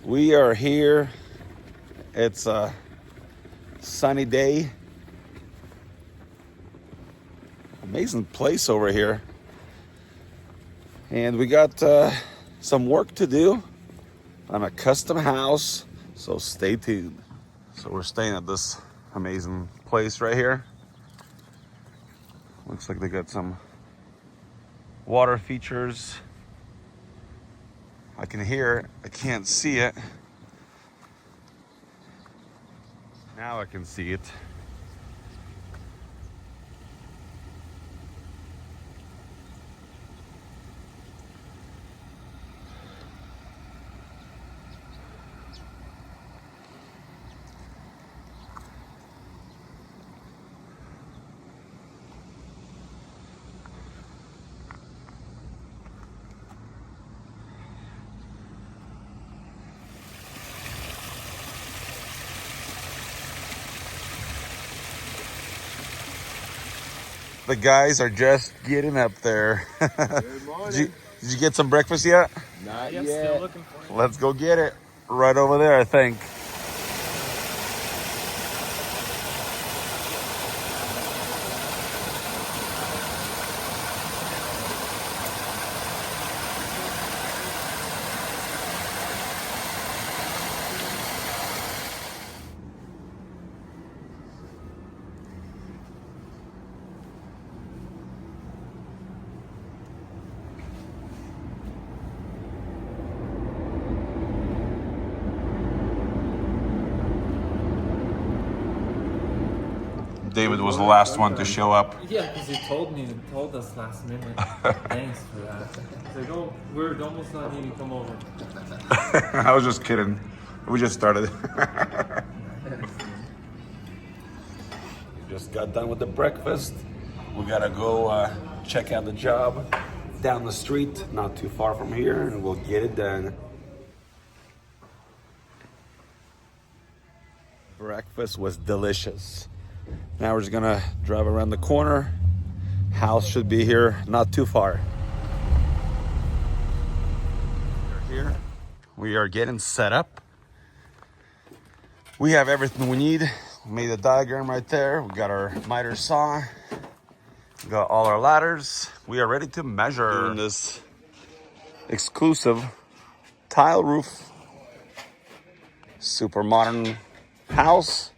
We are here. It's a sunny day. Amazing place over here. And we got some work to do on a custom house, so stay tuned. So we're staying at this amazing place right here. Looks like they got some water features. I can hear it, I can't see it. Now I can see it. The guys are just getting up there. Good morning. Did you get some breakfast yet? Not Yep, yet. still looking for it. Let's go get it. Right over there, I think. David was the last one to show up. Yeah, because he told us last minute. Thanks for that. He's like, oh, we're almost not needing to come over. I was just kidding. We just started. Just got done with the breakfast. We gotta go check out the job down the street, not too far from here, and we'll get it done. Breakfast was delicious. Now we're just gonna drive around the corner. House should be here not too far. We're here. We are getting set up. We have everything we need. We made a diagram right there. We got our miter saw. We got all our ladders. We are ready to measure. Doing this exclusive tile roof, super modern house.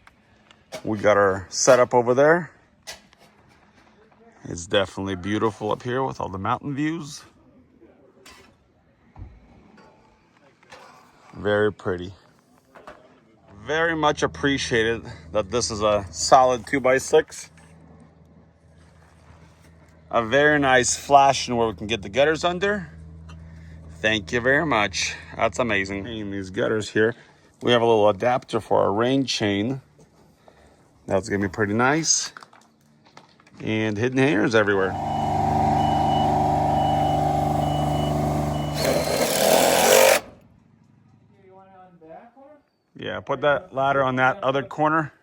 We got our setup over there. It's definitely beautiful up here with all the mountain views. Very pretty. Very much appreciated that this is a solid 2x6. A very nice flashing where we can get the gutters under. Thank you very much. That's amazing. In these gutters here, we have a little adapter for our rain chain. That's gonna be pretty nice. And hidden hangers everywhere. Yeah, put that ladder on that other corner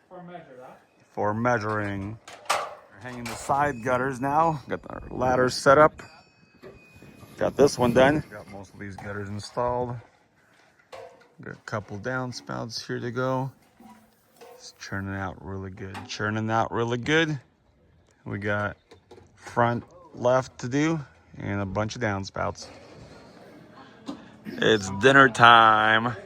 for measuring. We're hanging the side gutters now. Got our ladders set up. Got this one done. Got most of these gutters installed. Got a couple downspouts here to go. It's churning out really good. Churning out really good. We got front left to do and a bunch of downspouts. It's dinner time.